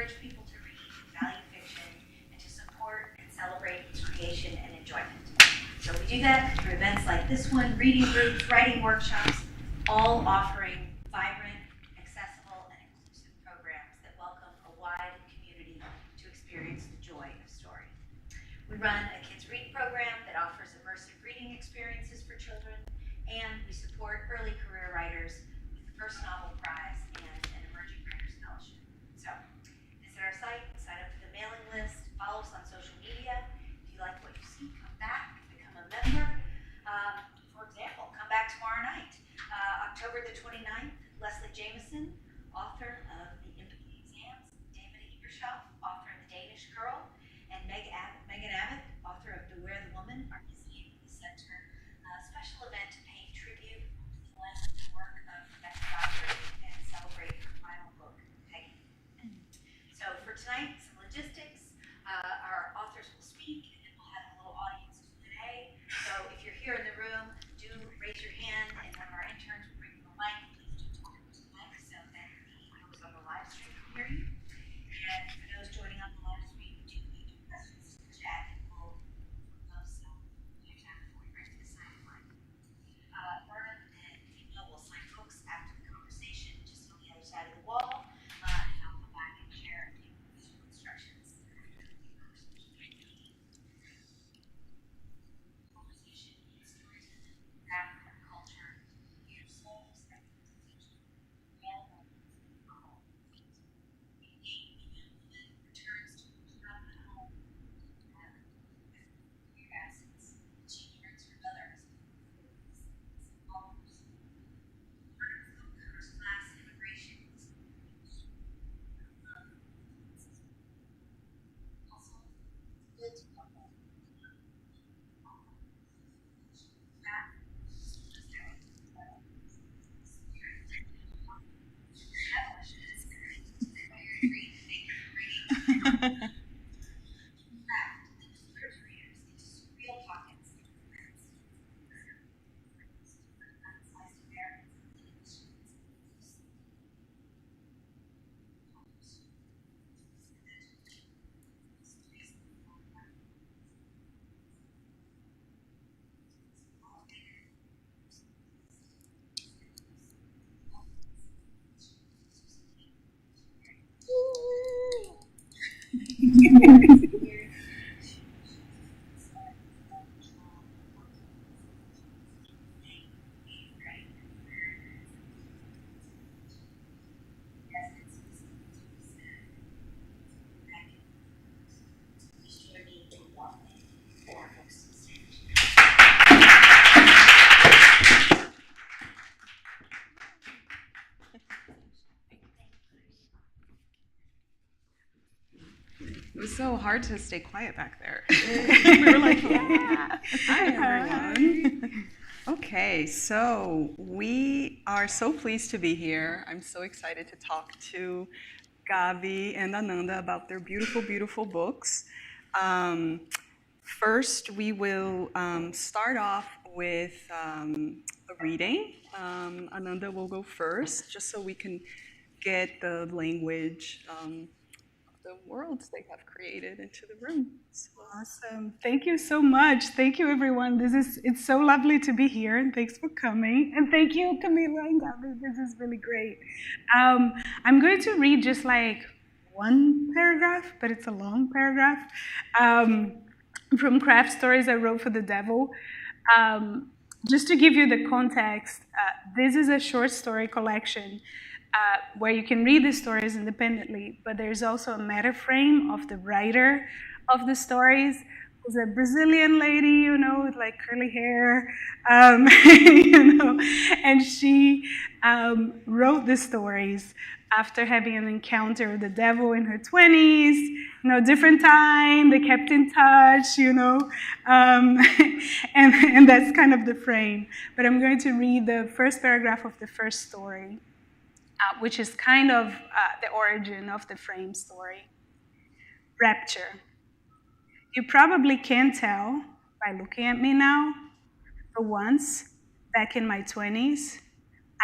encourage people to read and value fiction and to support and celebrate its creation and enjoyment. So we do that through events like this one, reading groups, writing workshops, all offering vibrant, accessible, and inclusive programs that welcome a wide community to experience the joy of story. We run a kids read program that offers immersive reading experiences for children, and we support early career writers with the First Novel Prize and an Emerging Writers Fellowship. So visit our site, sign up for the mailing list, follow us on social media. If you like what you see, come back, become a member. For example, come back tomorrow night, October the 29th, Leslie Jameson, author of The Empathy Exams, David Ebershoff, author of The Danish Girl, and Megan Abbott, author of Beware the Woman, are visiting the center. A special event to pay tribute to the life and work of Rebecca Godfrey and celebrate her final book, Peggy. So for tonight, some logistics. Our authors will speak, and then we'll have a little audience Q&A. So if you're here in the room, do raise your hand, and one of our interns will bring you a mic. Please do talk to the mic so that those on the live stream can hear you. And for those joining on the live stream, do leave your questions in the chat, and we'll love some of your time before we break to the signing line. Burnham and Lima will sign books after the conversation, just on the other side of the wall, and I'll come back and share a few visual instructions. Conversation in storytelling, craft, and culture, your souls and teaching, all returns to childhood home, your assets, achievements for others, followers. Burnham's book covers class immigration, also good to couple. It was so hard to stay quiet back there. We were like, yeah. Hi, everyone. Okay, so we are so pleased to be here. I'm so excited to talk to Gabi and Ananda about their beautiful, beautiful books. First, we will start off with a reading. Ananda will go first, just so we can get the language the worlds they have created into the room. So. Awesome. Thank you so much. Thank you, everyone. It's so lovely to be here, and thanks for coming. And thank you, Camila and Gabi. This is really great. I'm going to read just like one paragraph, but it's a long paragraph, from Craft Stories I Wrote for the Devil. Just to give you the context, this is a short story collection where you can read the stories independently, but there's also a meta frame of the writer of the stories, who's a Brazilian lady, with like curly hair, and she wrote the stories after having an encounter with the devil in her 20s, different time, they kept in touch, and that's kind of the frame. But I'm going to read the first paragraph of the first story, which is kind of the origin of the frame story. Rapture. You probably can't tell by looking at me now, but once, back in my 20s,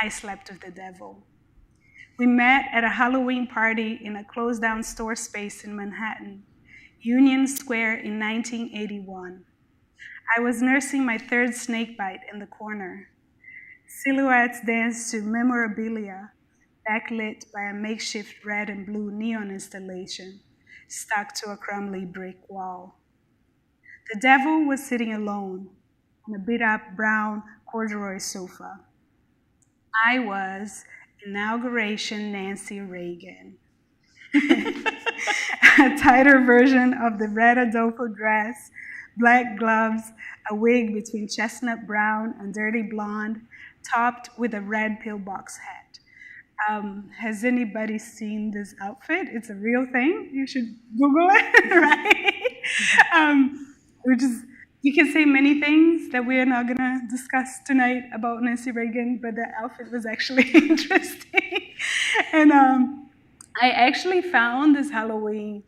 I slept with the devil. We met at a Halloween party in a closed-down store space in Manhattan, Union Square in 1981. I was nursing my third snake bite in the corner. Silhouettes danced to memorabilia, backlit by a makeshift red and blue neon installation stuck to a crumbly brick wall. The devil was sitting alone on a beat-up brown corduroy sofa. I was Inauguration Nancy Reagan. A tighter version of the red Adolfo dress, black gloves, a wig between chestnut brown and dirty blonde, topped with a red pillbox hat. Has anybody seen this outfit? It's a real thing. You should Google it, right? Which is, you can say many things that we are not going to discuss tonight about Nancy Reagan, but the outfit was actually interesting. And I actually found this Halloween,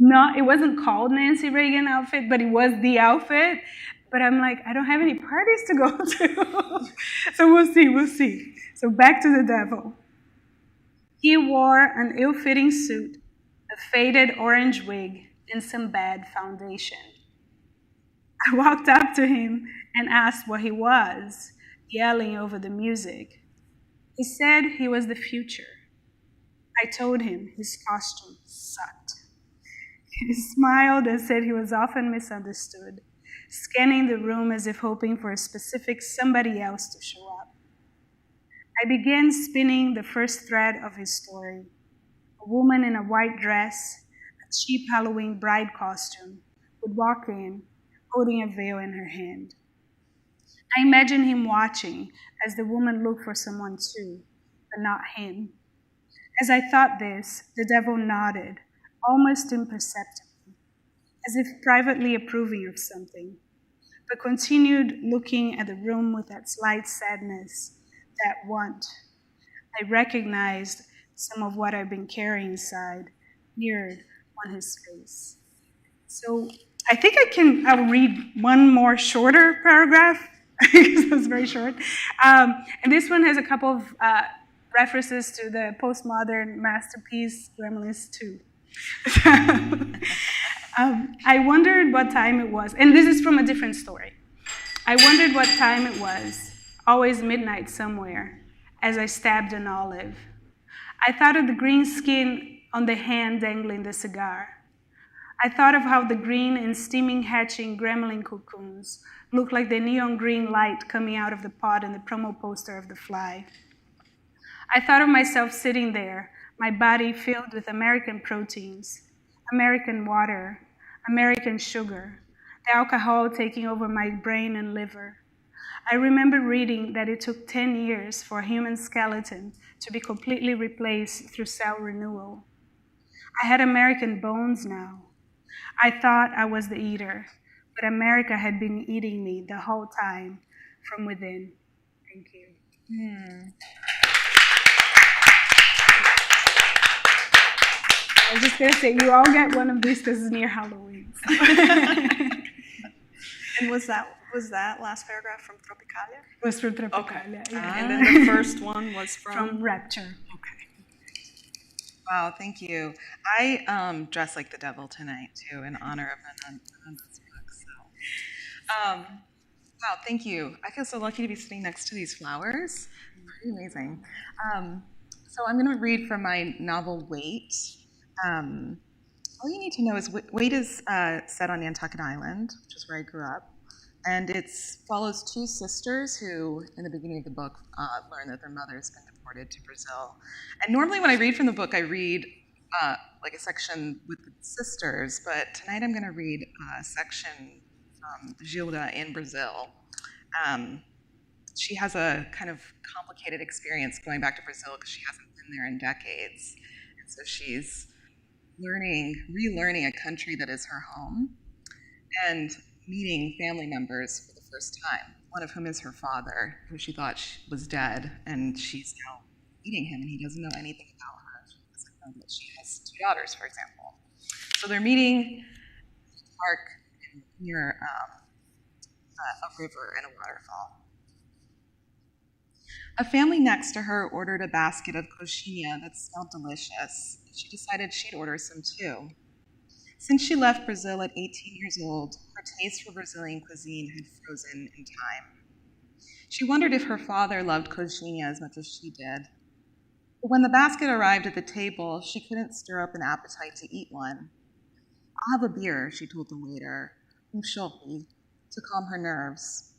it wasn't called Nancy Reagan outfit, but it was the outfit. But I'm like, I don't have any parties to go to. So we'll see. So back to the devil. He wore an ill-fitting suit, a faded orange wig, and some bad foundation. I walked up to him and asked what he was, yelling over the music. He said he was the future. I told him his costume sucked. He smiled and said he was often misunderstood, scanning the room as if hoping for a specific somebody else to show up. I began spinning the first thread of his story. A woman in a white dress, a cheap Halloween bride costume, would walk in, holding a veil in her hand. I imagined him watching as the woman looked for someone too, but not him. As I thought this, the devil nodded, almost imperceptibly, as if privately approving of something, but continued looking at the room with that slight sadness, that want. I recognized some of what I've been carrying inside, mirrored on his face. So I think I'll read one more shorter paragraph, because it was very short. And this one has a couple of references to the postmodern masterpiece, Gremlins 2. I wondered what time it was, and this is from a different story. I wondered what time it was, always midnight somewhere, as I stabbed an olive. I thought of the green skin on the hand dangling the cigar. I thought of how the green and steaming hatching gremlin cocoons looked like the neon green light coming out of the pot in the promo poster of The Fly. I thought of myself sitting there, my body filled with American proteins, American water, American sugar, the alcohol taking over my brain and liver. I remember reading that it took 10 years for a human skeleton to be completely replaced through cell renewal. I had American bones now. I thought I was the eater, but America had been eating me the whole time from within. Thank you. I was just going to say, you all get one of these because it's near Halloween. So. And was that last paragraph from Tropicalia? It was from Tropicalia, okay. Yeah. And then the first one was from Rapture. Okay. Wow, thank you. I dressed like the devil tonight, too, in honor of Ananda's book. So, wow, thank you. I feel so lucky to be sitting next to these flowers. Pretty amazing. So I'm going to read from my novel, Wait. All you need to know is Wait is set on Nantucket Island, which is where I grew up. And it follows two sisters who, in the beginning of the book, learn that their mother's been deported to Brazil. And normally when I read from the book, I read like a section with the sisters, but tonight I'm going to read a section from Gilda in Brazil. She has a kind of complicated experience going back to Brazil because she hasn't been there in decades. And so she's relearning a country that is her home, and meeting family members for the first time, one of whom is her father, who she thought was dead, and she's now meeting him, and he doesn't know anything about her. She doesn't know that she has two daughters, for example. So they're meeting at a park near a river and a waterfall. A family next to her ordered a basket of coxinha that smelled delicious. She decided she'd order some too. Since she left Brazil at 18 years old, her taste for Brazilian cuisine had frozen in time. She wondered if her father loved coxinha as much as she did. But when the basket arrived at the table, she couldn't stir up an appetite to eat one. "I'll have a beer," she told the waiter, chope, to calm her nerves.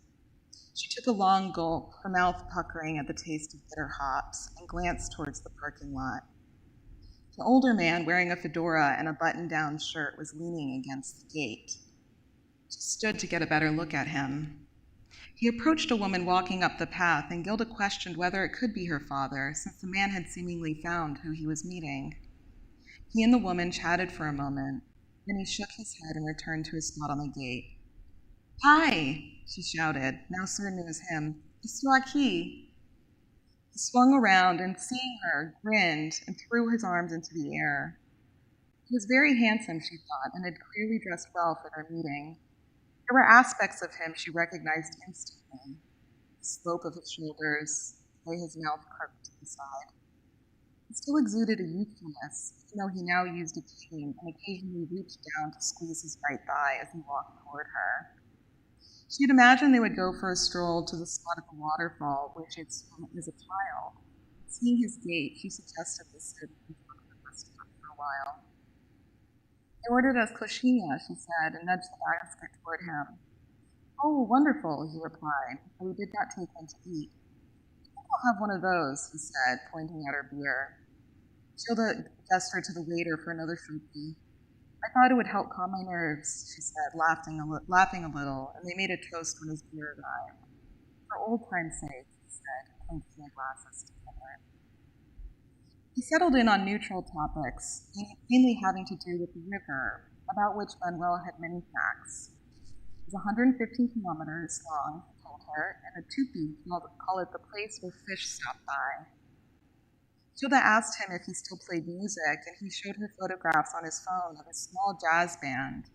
She took a long gulp, her mouth puckering at the taste of bitter hops, and glanced towards the parking lot. An older man wearing a fedora and a button-down shirt was leaning against the gate. She stood to get a better look at him. He approached a woman walking up the path, and Gilda questioned whether it could be her father, since the man had seemingly found who he was meeting. He and the woman chatted for a moment, then he shook his head and returned to his spot on the gate. "Hi," she shouted, now certain it was him. "Estou aqui." He swung around and, seeing her, grinned and threw his arms into the air. He was very handsome, she thought, and had clearly dressed well for their meeting. There were aspects of him she recognized instantly. The slope of his shoulders, the way his mouth curved to the side. He still exuded a youthfulness, even though he now used a cane and occasionally reached down to squeeze his right thigh as he walked toward her. She had imagined they would go for a stroll to the spot at the waterfall where she had swum as a child. Seeing his gait, she suggested this could be for a while. "I ordered us coxinha," she said, and nudged the basket toward him. "Oh, wonderful," he replied, but we did not take one to eat. "I think I'll have one of those," he said, pointing at her beer. Gilda gestured to the waiter for another fruity. "I thought it would help calm my nerves," she said, laughing a little, and they made a toast when his beer arrived. "For old time's sake," he said, clinking their glasses together. He settled in on neutral topics, mainly having to do with the river, about which Manuel had many facts. It was 115 kilometers long, he told her, and a tupi call it the place where fish stop by. Gilda asked him if he still played music, and he showed her photographs on his phone of a small jazz band.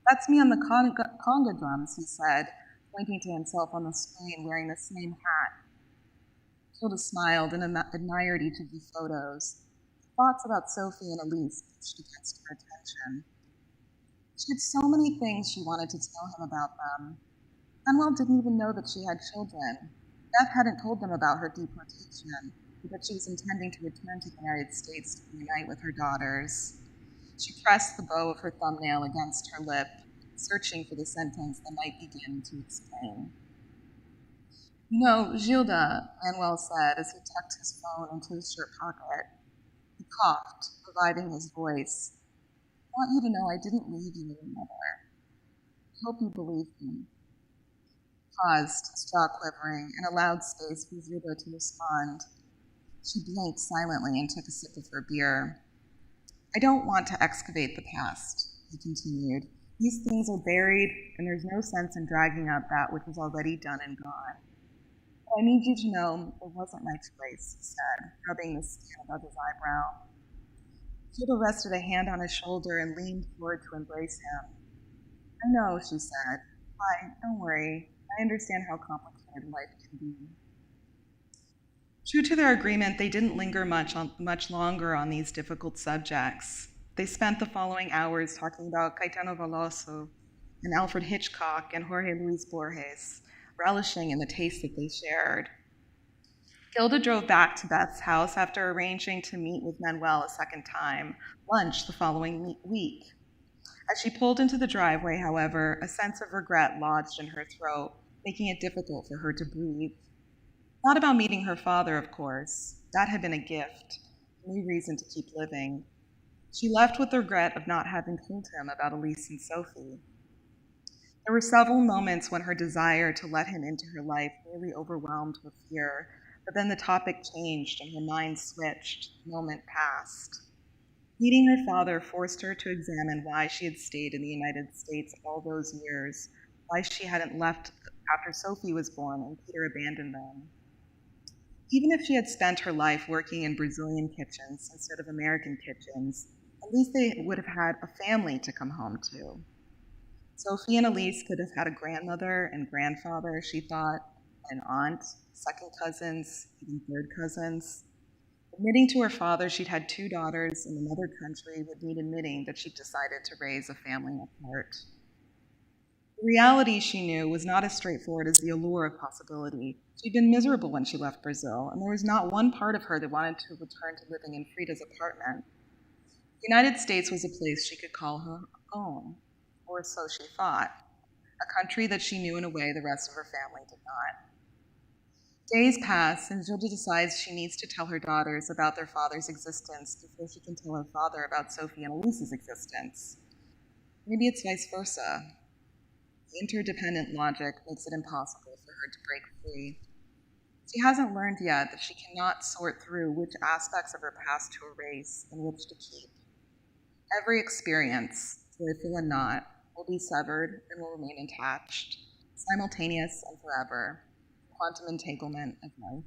"That's me on the conga drums," he said, pointing to himself on the screen wearing the same hat. Gilda smiled and admired each of the photos. Thoughts about Sophie and Elise pushed against her attention. She had so many things she wanted to tell him about them. Manuel didn't even know that she had children. Beth hadn't told them about her deportation, but that she was intending to return to the United States to reunite with her daughters. She pressed the bow of her thumbnail against her lip, searching for the sentence that might begin to explain. "You know, Gilda," Manuel said as he tucked his phone into his shirt pocket. He coughed, reviving his voice. "I want you to know I didn't leave you and your mother. I hope you believe me." He paused, his jaw quivering, and allowed space for Gilda to respond. She blinked silently and took a sip of her beer. "I don't want to excavate the past," he continued. "These things are buried, and there's no sense in dragging up that which is already done and gone. But I need you to know it wasn't my choice," he said, rubbing the skin above his eyebrow. Gilda rested a hand on his shoulder and leaned forward to embrace him. "I know," she said. "Why, don't worry. I understand how complicated life can be." True to their agreement, they didn't linger much longer on these difficult subjects. They spent the following hours talking about Caetano Veloso and Alfred Hitchcock and Jorge Luis Borges, relishing in the taste that they shared. Gilda drove back to Beth's house after arranging to meet with Manuel a second time, lunch the following week. As she pulled into the driveway, however, a sense of regret lodged in her throat, making it difficult for her to breathe. Not about meeting her father, of course. That had been a gift, a new reason to keep living. She left with the regret of not having told him about Elise and Sophie. There were several moments when her desire to let him into her life nearly overwhelmed her fear, but then the topic changed and her mind switched. The moment passed. Meeting her father forced her to examine why she had stayed in the United States all those years, why she hadn't left after Sophie was born and Peter abandoned them. Even if she had spent her life working in Brazilian kitchens instead of American kitchens, at least they would have had a family to come home to. Sophie and Elise could have had a grandmother and grandfather, she thought. an aunt, second cousins, even third cousins. Admitting to her father she'd had 2 daughters in another country would mean admitting that she'd decided to raise a family apart. The reality, she knew, was not as straightforward as the allure of possibility. She'd been miserable when she left Brazil, and there was not one part of her that wanted to return to living in Frida's apartment. The United States was a place she could call her own, or so she thought, a country that she knew in a way the rest of her family did not. Days pass, and Gilda decides she needs to tell her daughters about their father's existence before she can tell her father about Sophie and Elise's existence. Maybe it's vice versa. The interdependent logic makes it impossible for her to break free. She hasn't learned yet that she cannot sort through which aspects of her past to erase and which to keep. Every experience, joyful and not, will be severed and will remain attached, simultaneous and forever. Quantum entanglement of life.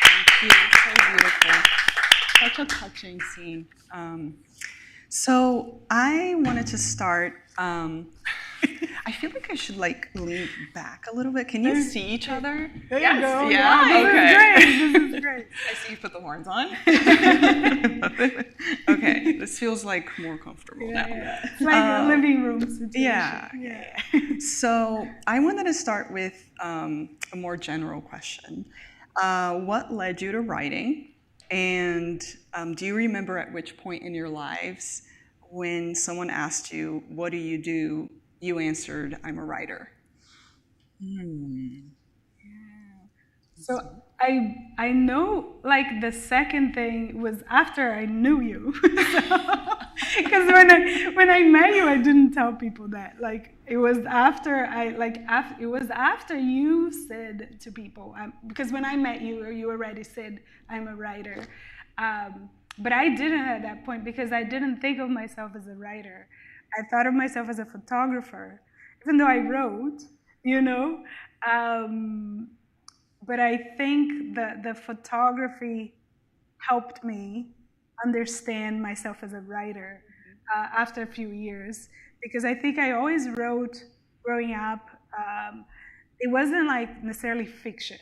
Thank you. So beautiful. Such a touching scene. So I wanted to start. I feel like I should lean back a little bit. Can you see each other? There you go. Yeah. This is great. I see you put the horns on. Okay. This feels like more comfortable now. Yeah. It's like a living room situation. Yeah. So I wanted to start with a more general question. What led you to writing? And do you remember at which point in your lives when someone asked you, what do? You answered, I'm a writer. So I know, like, the second thing was after I knew you. Because when I met you, I didn't tell people that. Like, it was after it was after you said to people, because when I met you, you already said, I'm a writer. But I didn't at that point, because I didn't think of myself as a writer. I thought of myself as a photographer, even though I wrote, But I think the photography helped me understand myself as a writer after a few years, because I think I always wrote growing up. It wasn't like necessarily fiction,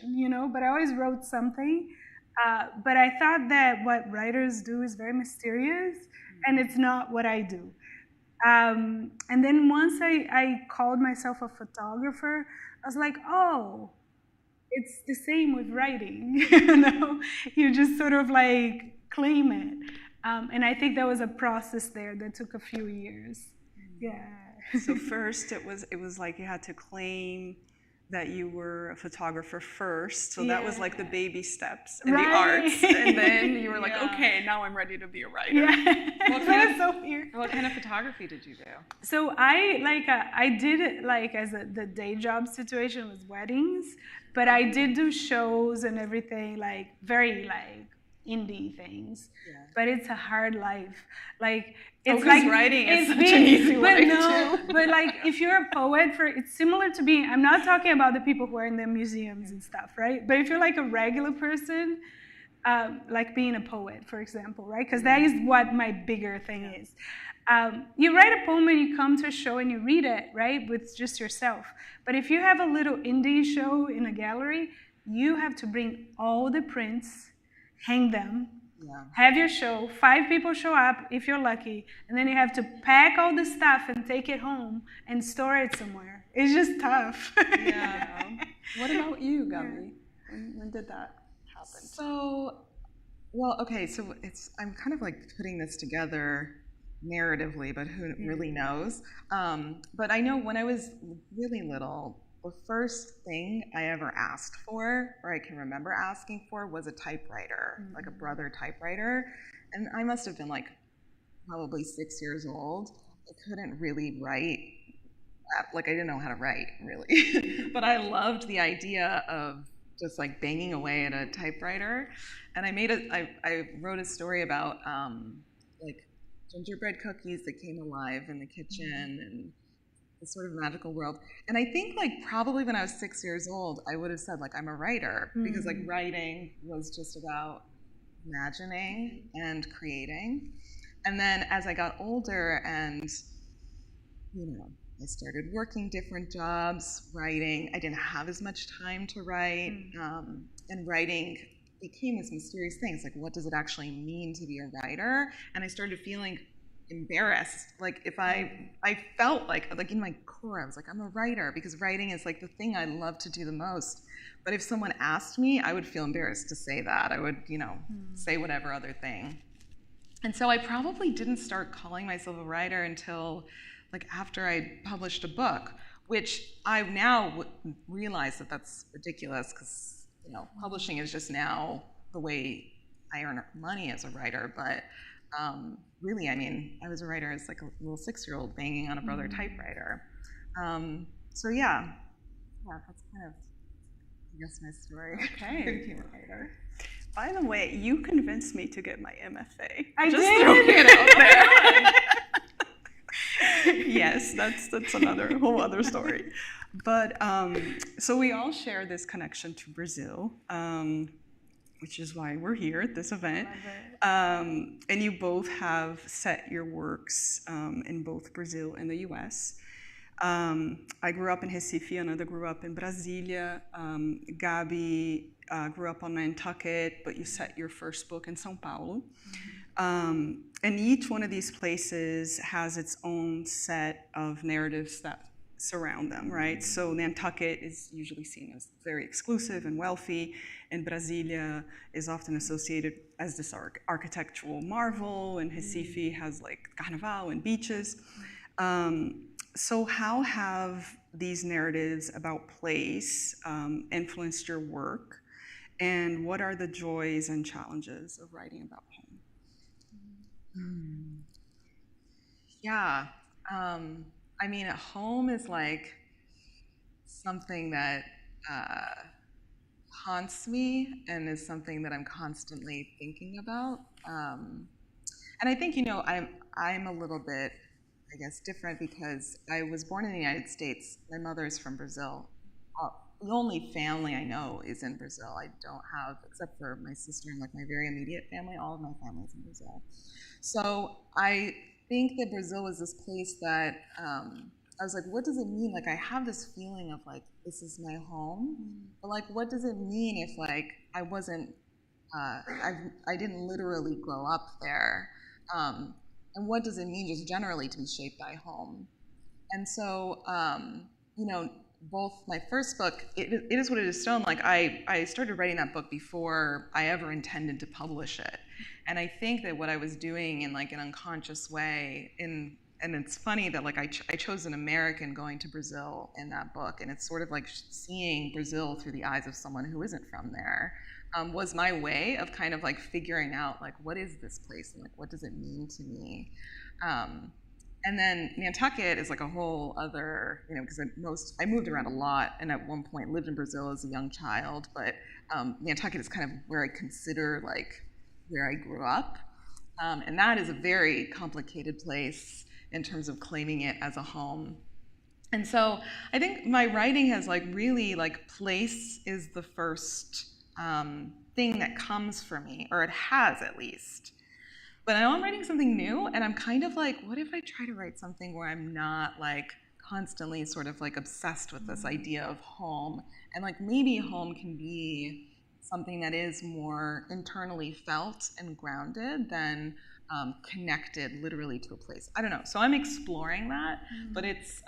but I always wrote something. But I thought that what writers do is very mysterious, and it's not what I do. And then once I called myself a photographer, I was like, oh, it's the same with writing, You just sort of like claim it. And I think there was a process there that took a few years. Yeah. So first it was like you had to claim that you were a photographer first. So that was like the baby steps in the arts. And then you were like, okay, now I'm ready to be a writer. Yeah. What kind of photography did you do? So I did it like as the day job situation was weddings, but I did do shows and everything, like very like indie things. Yeah. But it's a hard life. Like it's like writing is such an easy life too. But like if you're a poet, it's similar to being. I'm not talking about the people who are in the museums and stuff, right? But if you're like a regular person, like being a poet, for example, right? Because that is what my bigger thing is. You write a poem and you come to a show and you read it, right, with just yourself. But if you have a little indie show in a gallery, you have to bring all the prints, hang them, have your show, 5 people show up if you're lucky, and then you have to pack all the stuff and take it home and store it somewhere. It's just tough. Yeah. What about you, Gabi? When did that happen? So I'm kind of like putting this together narratively, but who really knows? But I know when I was really little, the first thing I ever asked for, or I can remember asking for, was a typewriter, like a Brother typewriter. And I must have been like probably 6 years old. I couldn't really write. Like I didn't know how to write, really. But I loved the idea of just like banging away at a typewriter. And I wrote a story about like gingerbread cookies that came alive in the kitchen and this sort of magical world. And I think like probably when I was 6 years old, I would have said like I'm a writer, because like writing was just about imagining and creating. And then as I got older and I started working different jobs, writing. I didn't have as much time to write, and writing became this mysterious thing. It's like, what does it actually mean to be a writer? And I started feeling embarrassed. Like if I felt like in my core, I was like, I'm a writer, because writing is like the thing I love to do the most. But if someone asked me, I would feel embarrassed to say that. I would, say whatever other thing. And so I probably didn't start calling myself a writer until like after I published a book, which I now realize that that's ridiculous, because publishing is just now the way I earn money as a writer. But really, I mean, I was a writer as like a little 6-year-old banging on a Brother typewriter. So yeah, that's kind of, I guess, my story. Okay. Became a writer. By the way, you convinced me to get my MFA. I Just did. throwing it out there. Yes, that's another whole other story. But so we all share this connection to Brazil, which is why we're here at this event. And you both have set your works in both Brazil and the US. I grew up in Recife, Ananda grew up in Brasília, Gabi grew up on Nantucket, but you set your first book in São Paulo. And each one of these places has its own set of narratives that surround them, right? So Nantucket is usually seen as very exclusive and wealthy, and Brasília is often associated as this architectural marvel, and Recife has like carnaval and beaches. So how have these narratives about place influenced your work, and what are the joys and challenges of writing about home? Yeah, I mean, home is like something that haunts me and is something that I'm constantly thinking about. And I think, I'm a little bit, I guess, different because I was born in the United States. My mother's from Brazil. The only family I know is in Brazil. I don't have, except for my sister and like my very immediate family, all of my family's in Brazil. So I think that Brazil is this place that I was like, what does it mean? Like, I have this feeling of like, this is my home, but like, what does it mean if like I wasn't, I didn't literally grow up there? And what does it mean just generally to be shaped by home? And so, both my first book, it is what it is stone. Like I started writing that book before I ever intended to publish it. And I think that what I was doing in like an unconscious way, and it's funny that like I chose an American going to Brazil in that book, and it's sort of like seeing Brazil through the eyes of someone who isn't from there, was my way of kind of like figuring out like, what is this place and like what does it mean to me? And then Nantucket is like a whole other, because I moved around a lot, and at one point lived in Brazil as a young child, but Nantucket is kind of where I consider like where I grew up. And that is a very complicated place in terms of claiming it as a home. And so I think my writing has like really like place is the first thing that comes for me, or it has at least. But I know I'm writing something new, and I'm kind of like, what if I try to write something where I'm not like constantly sort of like obsessed with this idea of home, and like maybe home can be something that is more internally felt and grounded than connected literally to a place. I don't know. So I'm exploring that, but it's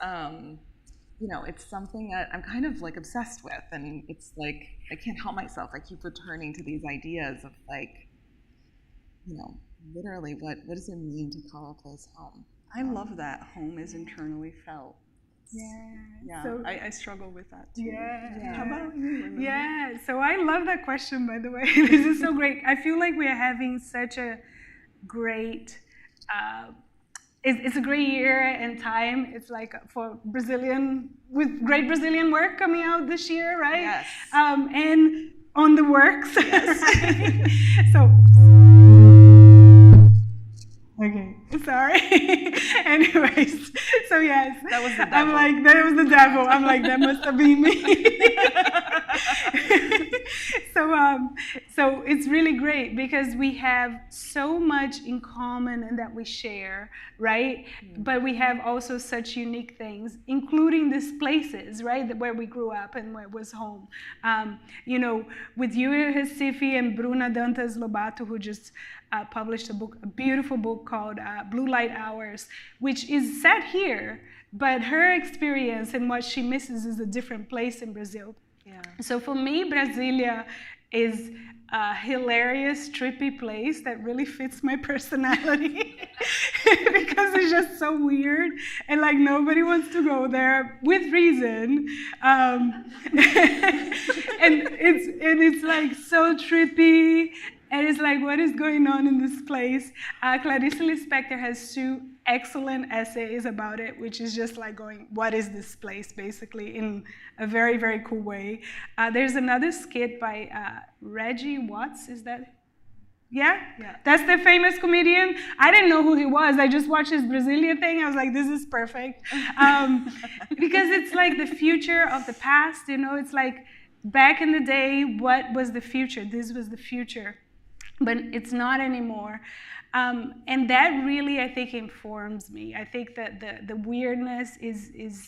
it's something that I'm kind of like obsessed with, and it's like I can't help myself. I keep returning to these ideas of like, literally, what does it mean to call a place home? I love that home is internally felt. Yeah. So, I struggle with that too. Yeah. How about you, Linda? Yeah. So I love that question, by the way. This is so great. I feel like we are having such a great, it's a great year and time. It's like for with great Brazilian work coming out this year, right? Yes. And on the works. Yes. So. Okay, sorry. Anyways, so yes. That was the devil. I'm like, that was the devil. I'm like, that must have been me. So it's really great because we have so much in common and that we share, right? But we have also such unique things, including these places, right, where we grew up and where was home. You know, with you, Recife, and Bruna Dantas Lobato, who just published a beautiful book called Blue Light Hours, which is set here, but her experience and what she misses is a different place in Brazil. Yeah. So for me, Brasilia is a hilarious, trippy place that really fits my personality because it's just so weird and like nobody wants to go there with reason. And it's like so trippy. And it's like, what is going on in this place? Clarice Lispector has 2 excellent essays about it, which is just like going, what is this place, basically, in a very, very cool way. There's another skit by Reggie Watts, is that? Yeah? That's the famous comedian. I didn't know who he was. I just watched his Brasilia thing. I was like, this is perfect. Because it's like the future of the past, you know? It's like, back in the day, what was the future? This was the future. But it's not anymore. And that really, I think, informs me. I think that the weirdness is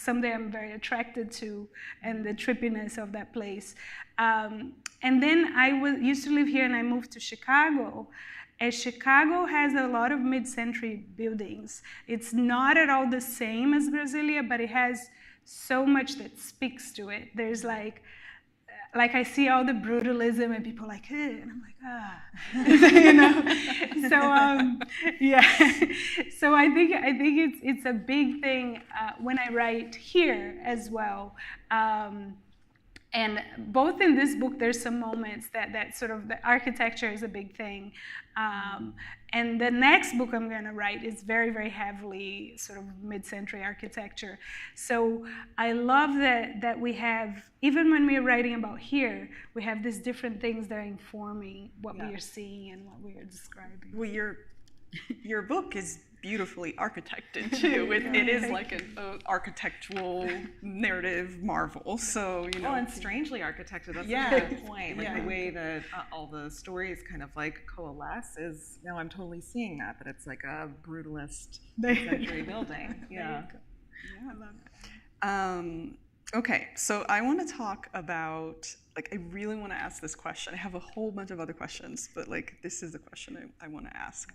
something I'm very attracted to, and the trippiness of that place. And then I used to live here, and I moved to Chicago. And Chicago has a lot of mid-century buildings. It's not at all the same as Brasilia, but it has so much that speaks to it. There's like I see all the brutalism and people like, hey, and I'm like, you know. So yeah. So I think it's a big thing when I write here as well. And both in this book, there's some moments that sort of the architecture is a big thing. And the next book I'm going to write is very, very heavily sort of mid-century architecture. So I love that we have, even when we're writing about here, we have these different things that are informing what we are seeing and what we are describing. Well, your book is beautifully architected too. It is like an architectural narrative marvel. So you know, and strangely architected. That's a good point. Like the way that all the stories kind of like coalesce is. Now I'm totally seeing that it's like a brutalist century building. Yeah. I love it. Okay, so I want to talk about, like, I really want to ask this question. I have a whole bunch of other questions, but like this is the question I want to ask.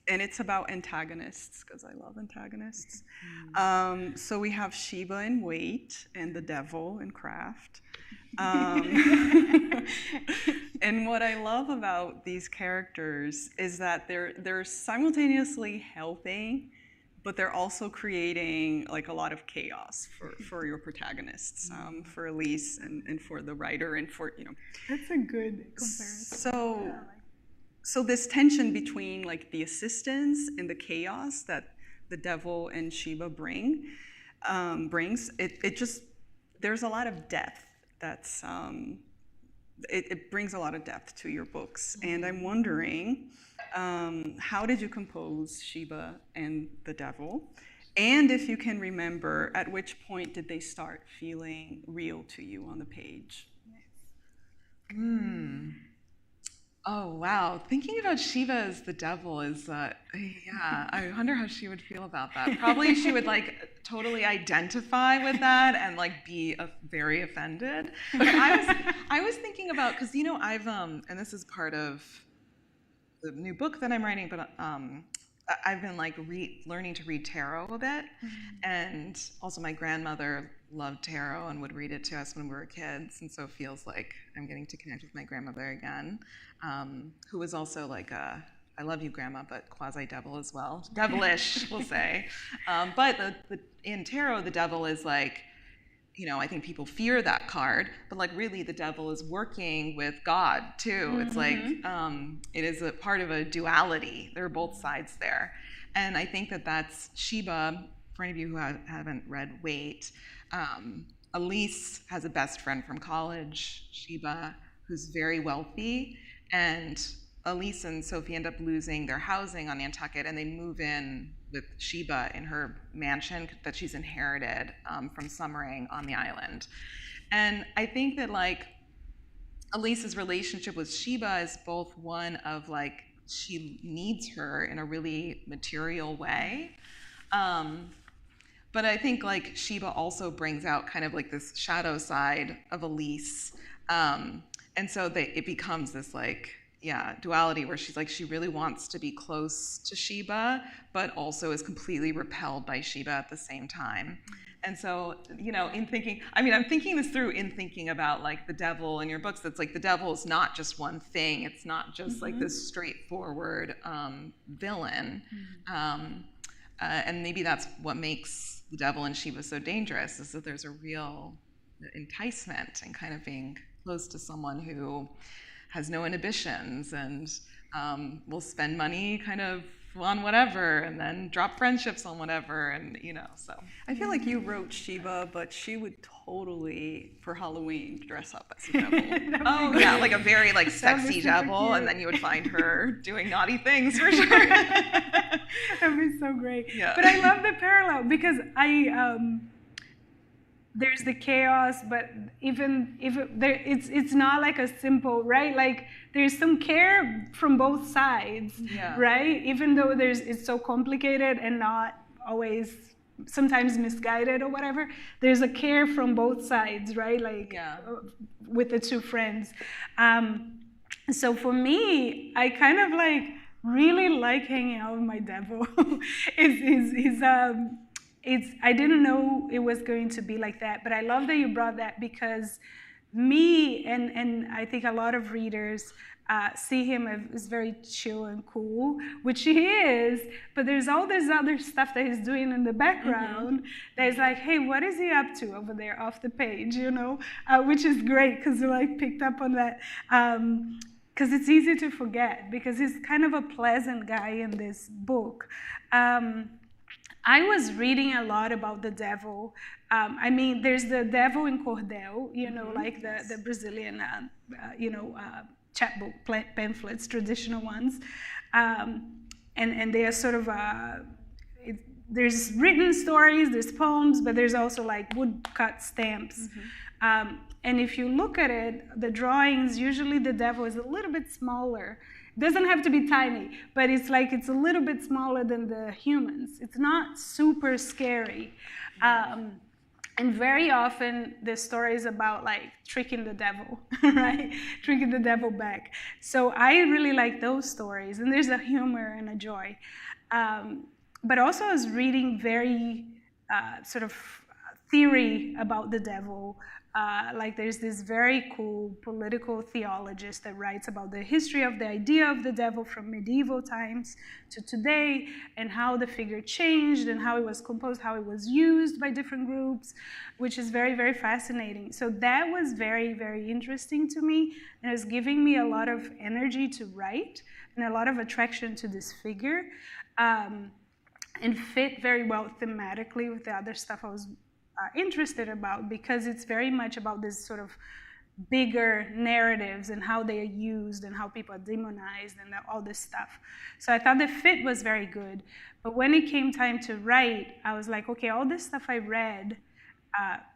And it's about antagonists, because I love antagonists. So we have Sheba in Wait and the Devil in Craft. And what I love about these characters is that they're simultaneously helping, but they're also creating like a lot of chaos for your protagonists, for Elise and for the writer and for, you know. That's a good comparison. So this tension between like the assistance and the chaos that the Devil and Sheba brings, it just, there's a lot of depth that's, it brings a lot of depth to your books. And I'm wondering, how did you compose Sheba and the Devil? And if you can remember, at which point did they start feeling real to you on the page? Oh, wow. Thinking about Shiva as the devil is, I wonder how she would feel about that. Probably she would like totally identify with that and like be very offended. But I was thinking about, because, you know, I've, and this is part of the new book that I'm writing, but I've been like learning to read tarot a bit. And also my grandmother loved tarot and would read it to us when we were kids. And so it feels like I'm getting to connect with my grandmother again, who was also like I love you, Grandma, but quasi-devil as well. Devilish, we'll say. But in tarot, the devil is like, you know, I think people fear that card, but like really the devil is working with God too. It's like, it is a part of a duality. There are both sides there. And I think that's Sheba, for any of you who haven't read Wait, Elise has a best friend from college, Sheba, who's very wealthy, and Elise and Sophie end up losing their housing on Nantucket, and they move in with Sheba in her mansion that she's inherited from summering on the island. And I think that like Elise's relationship with Sheba is both one of like she needs her in a really material way. But I think like Sheba also brings out kind of like this shadow side of Elise. And so it becomes this like, duality where she's like, she really wants to be close to Sheba, but also is completely repelled by Sheba at the same time. And so, in thinking, I'm thinking this through in thinking about like the devil in your books. That's like the devil is not just one thing. It's not just like this straightforward villain. And maybe that's what makes the devil and Sheba so dangerous, is that there's a real enticement in kind of being close to someone who has no inhibitions and will spend money kind of on whatever and then drop friendships on whatever, and so. I feel like you wrote Sheba, but she would totally, for Halloween, dress up as a devil. Oh yeah, like a very like sexy devil, and then you would find her doing naughty things for sure. That'd be so great. Yeah. But I love the parallel because there's the chaos, but even if it's not like a simple, right? Like there's some care from both sides, right? Even though it's so complicated and not always, sometimes misguided or whatever, there's a care from both sides, right? Like with the two friends. So for me, I kind of like really like hanging out with my devil. I didn't know it was going to be like that, but I love that you brought that, because me and I think a lot of readers see him as very chill and cool, which he is, but there's all this other stuff that he's doing in the background that is like, hey, what is he up to over there off the page, which is great because you like picked up on that. Because it's easy to forget, because he's kind of a pleasant guy in this book. I was reading a lot about the devil. There's the devil in Cordel, like the Brazilian, chapbook pamphlets, traditional ones. And they are sort of, there's written stories, there's poems, but there's also like woodcut stamps. And if you look at it, the drawings, usually the devil is a little bit smaller. It doesn't have to be tiny, but it's a little bit smaller than the humans. It's not super scary. And very often the story is about like tricking the devil, right? Tricking the devil back. So I really like those stories, and there's a humor and a joy. But also I was reading very sort of theory about the devil. Like there's this very cool political theologist that writes about the history of the idea of the devil from medieval times to today, and how the figure changed and how it was composed, how it was used by different groups, which is very, very fascinating. So that was very, very interesting to me, and it was giving me a lot of energy to write and a lot of attraction to this figure, and fit very well thematically with the other stuff I was interested about, because it's very much about this sort of bigger narratives and how they are used and how people are demonized and all this stuff. So I thought the fit was very good. But when it came time to write, I was like, okay, all this stuff I read,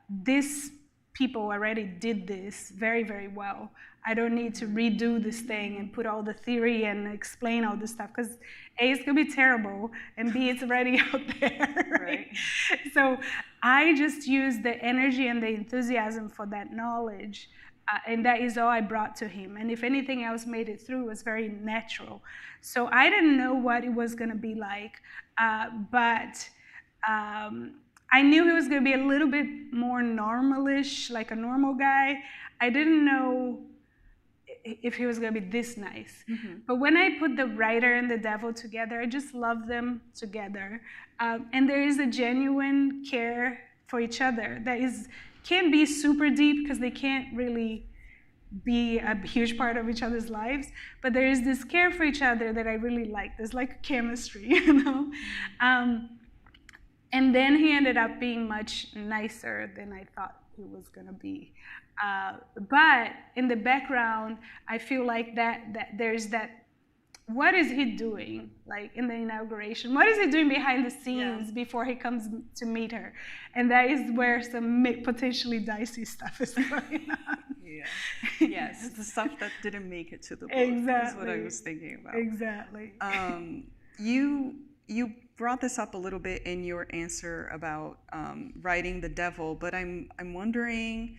this people already did this very, very well. I don't need to redo this thing and put all the theory and explain all this stuff, because A, it's gonna be terrible, and B, it's already out there, right? So I just used the energy and the enthusiasm for that knowledge, and that is all I brought to him. And if anything else made it through, it was very natural. So I didn't know what it was gonna be like, but I knew he was gonna be a little bit more normalish, like a normal guy. I didn't know if he was going to be this nice. But when I put the writer and the devil together, I just love them together. And there is a genuine care for each other that can't be super deep, because they can't really be a huge part of each other's lives, but there is this care for each other that I really like. There's like chemistry, and then he ended up being much nicer than I thought he was going to be. But in the background, I feel like that there's that what is he doing, like in the inauguration? What is he doing behind the scenes before he comes to meet her? And that is where some potentially dicey stuff is going on. Yes, the stuff that didn't make it to the book is what I was thinking about. Exactly. You brought this up a little bit in your answer about writing the devil, but I'm wondering,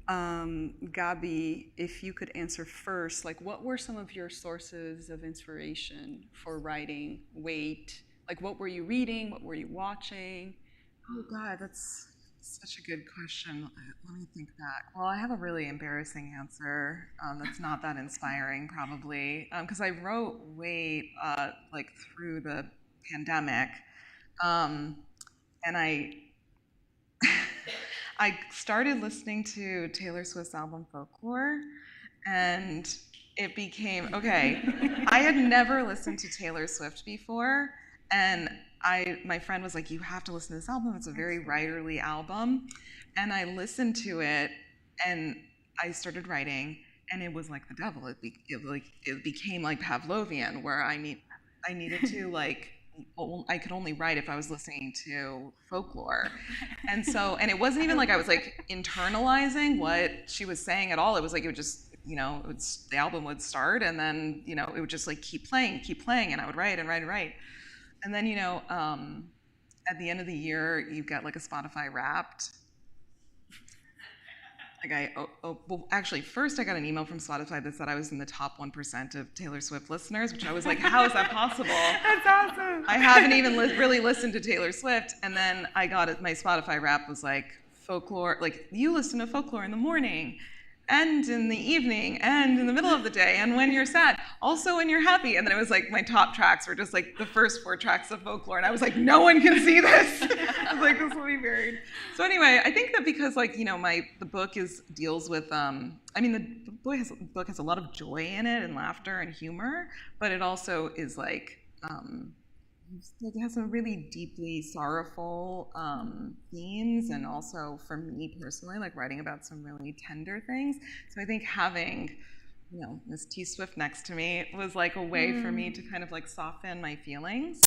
Gabi, if you could answer first, like what were some of your sources of inspiration for writing Wait? Like what were you reading? What were you watching? Oh God, that's such a good question. Let me think back. Well, I have a really embarrassing answer that's not that inspiring, probably, because I wrote Wait like through the pandemic, and I I started listening to Taylor Swift's album Folklore, and it became okay. I had never listened to Taylor Swift before, and my friend was like, "You have to listen to this album. It's a very writerly album." And I listened to it, and I started writing, and it was like the devil. It became like Pavlovian, where I needed to like. I could only write if I was listening to Folklore. And it wasn't even like I was like internalizing what she was saying at all. It was like, it would just, the album would start and then, it would just like keep playing. And I would write and write and write. And then, at the end of the year, you get like a Spotify Wrapped. Well, actually, first I got an email from Spotify that said I was in the top 1% of Taylor Swift listeners, which I was like, how is that possible? That's awesome. I haven't even really listened to Taylor Swift. And then I got it, my Spotify Wrap was like, Folklore, like, you listen to Folklore in the morning, and in the evening, and in the middle of the day, and when you're sad, also when you're happy. And then it was like, my top tracks were just like the first 4 tracks of Folklore, and I was like, no one can see this. I was like, this will be buried. So anyway, I think that because like, the book deals with, the book has a lot of joy in it, and laughter and humor, but it also is like, it has some really deeply sorrowful themes, and also for me personally, like writing about some really tender things. So I think having, Miss T Swift next to me was like a way for me to kind of like soften my feelings.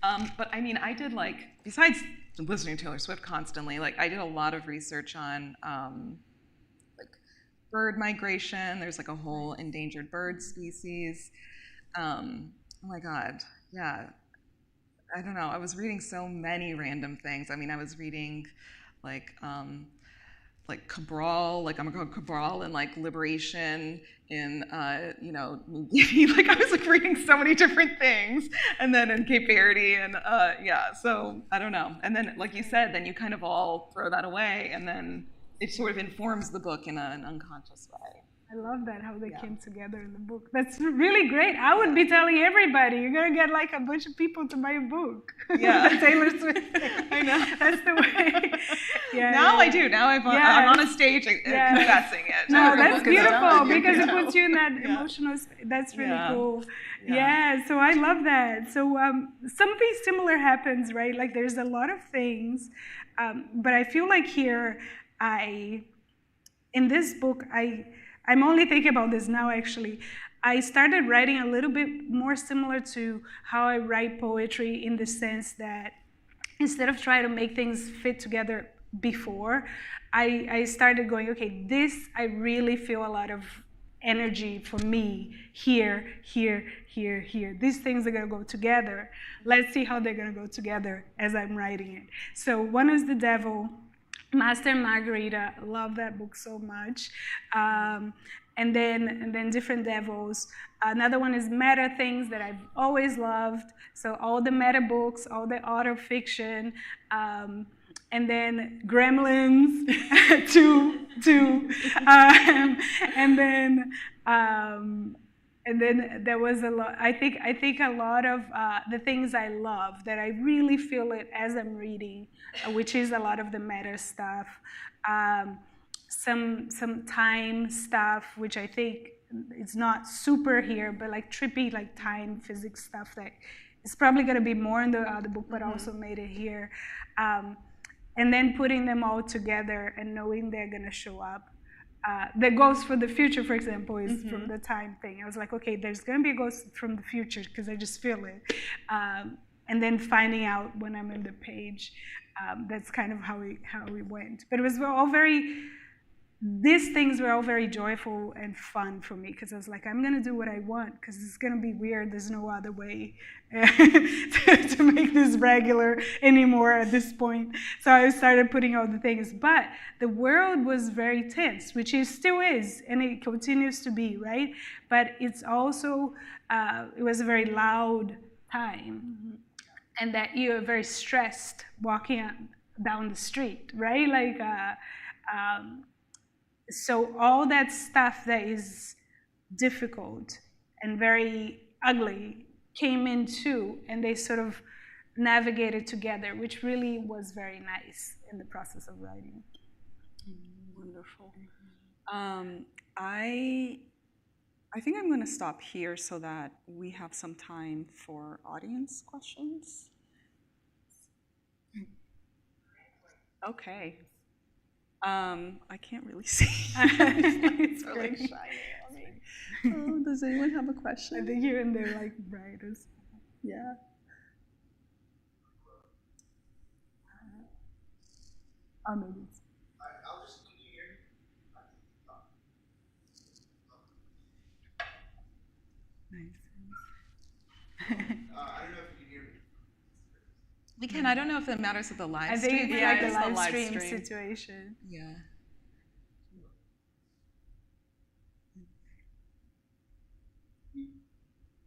But I did like, besides listening to Taylor Swift constantly, like I did a lot of research on like bird migration. There's like a whole endangered bird species. Oh my God, yeah. I don't know. I was reading so many random things. I was reading like Cabral, like Amilcar Cabral, and like liberation in New Guinea. Like I was like reading so many different things, and then in Cape Verde, and So I don't know. And then, like you said, then you kind of all throw that away, and then it sort of informs the book in an unconscious way. I love that, how they came together in the book. That's really great. I would be telling everybody, you're going to get like a bunch of people to buy a book. Yeah. Taylor Swift. I know. That's the way. I do. Now I'm on a stage confessing it. No, that's beautiful, because it puts you in that emotional space. That's really cool. Yeah, so I love that. So something similar happens, right? Like there's a lot of things, but I feel like here, in this book, I'm only thinking about this now, actually. I started writing a little bit more similar to how I write poetry, in the sense that instead of trying to make things fit together before, I started going, okay, this, I really feel a lot of energy for me here. These things are going to go together. Let's see how they're going to go together as I'm writing it. So one is The Devil, Master and Margarita. Love that book so much. And then Different Devils. Another one is Meta Things, that I've always loved. So all the meta books, all the auto fiction. And then Gremlins, two. And then there was a lot. I think a lot of the things I love, that I really feel it as I'm reading, which is a lot of the meta stuff, some time stuff, which I think it's not super here, but like trippy, like time physics stuff that is probably going to be more in the other book, but also made it here, and then putting them all together and knowing they're going to show up. the ghost for the future, for example, is from the time thing. I was like, okay, there's going to be a ghost from the future because I just feel it. And then finding out when I'm in the page, that's kind of how we went. But it was all these things were all very joyful and fun for me because I was like, I'm going to do what I want because it's going to be weird. There's no other way to make this regular anymore at this point. So I started putting all the things. But the world was very tense, which it still is, and it continues to be, right? But it's also, it was a very loud time, and that you're very stressed walking down the street, right? Like, so all that stuff that is difficult and very ugly came in too, and they sort of navigated together, which really was very nice in the process of writing. Wonderful. I think I'm going to stop here so that we have some time for audience questions. Okay. I can't really see. It's really shiny on me. Oh, does anyone have a question? I think here and there, like writers. Yeah. Maybe it's I'll just, can you hear me? Nice. I don't know if you can hear me. We can. I don't know if it matters with the live I think stream. it's Yeah, like it's a the live live stream stream. situation. Yeah.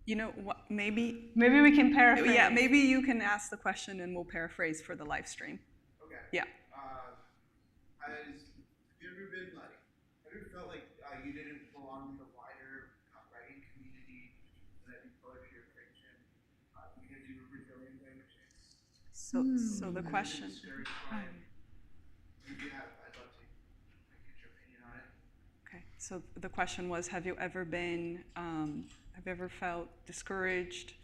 You know what? Maybe. Maybe we can paraphrase. Yeah, maybe you can ask the question and we'll paraphrase for the live stream. Okay. Yeah. Have you ever been like, have you ever felt like you didn't belong in the wider writing community, that you poetry or fiction, because you were Brazilian language? So the question. Discouraged by it? If you have, I'd love to get your opinion on it. Okay. So the question was, have you ever felt discouraged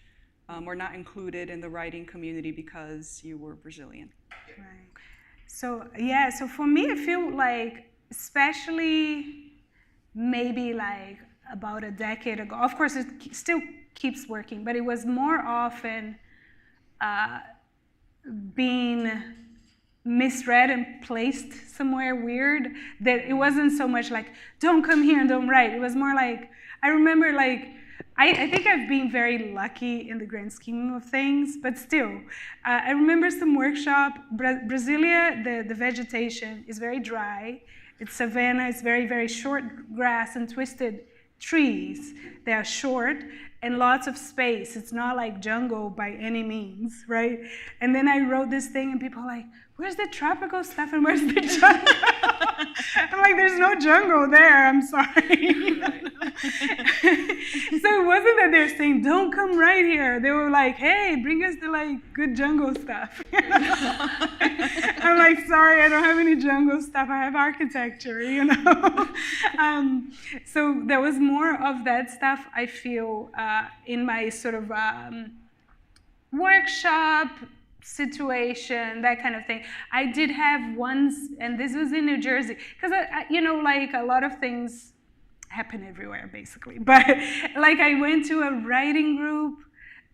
or not included in the writing community because you were Brazilian? Right. So yeah, so for me, I feel like, especially maybe like about a decade ago, of course it still keeps working, but it was more often being misread and placed somewhere weird, that it wasn't so much like, don't come here and don't write. It was more like, I remember like, I think I've been very lucky in the grand scheme of things, but still, I remember some workshop. Brasilia, the vegetation is very dry. It's savanna, it's very, very short grass and twisted trees. They are short and lots of space. It's not like jungle by any means, right? And then I wrote this thing and people are like, where's the tropical stuff and where's the jungle? I'm like, there's no jungle there, I'm sorry. So it wasn't that they're saying, don't come right here. They were like, hey, bring us the like good jungle stuff. I'm like, sorry, I don't have any jungle stuff. I have architecture, you know. So there was more of that stuff, I feel, in my sort of workshop situation, that kind of thing. I did have once, and this was in New Jersey, because you know, like a lot of things happen everywhere, basically. But like I went to a writing group,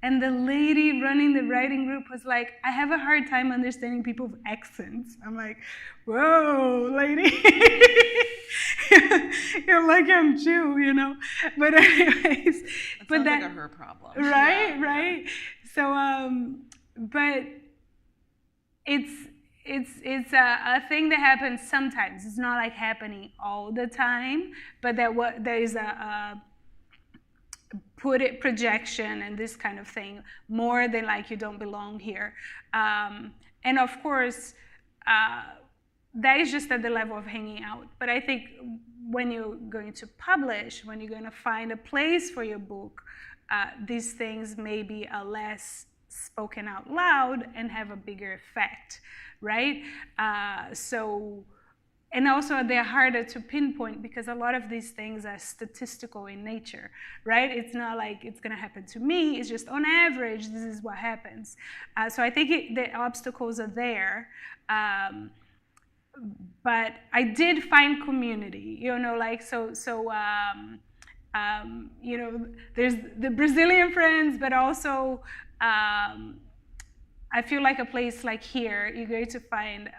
and the lady running the writing group was like, I have a hard time understanding people's accents. I'm like, whoa, lady. You're like, I'm Jew, you know. But anyways, It but sounds that, like a her problem. right, Yeah. right. So, but it's a thing that happens sometimes. It's not like happening all the time, but there is a projection and this kind of thing more than like you don't belong here. And of course, that is just at the level of hanging out. But I think when you're going to publish, when you're going to find a place for your book, these things maybe are less spoken out loud and have a bigger effect, right? And also they're harder to pinpoint because a lot of these things are statistical in nature, right? It's not like it's gonna happen to me, it's just on average, this is what happens. So I think the obstacles are there. but I did find community, like there's the Brazilian friends, but also I feel like a place like here, you're going to find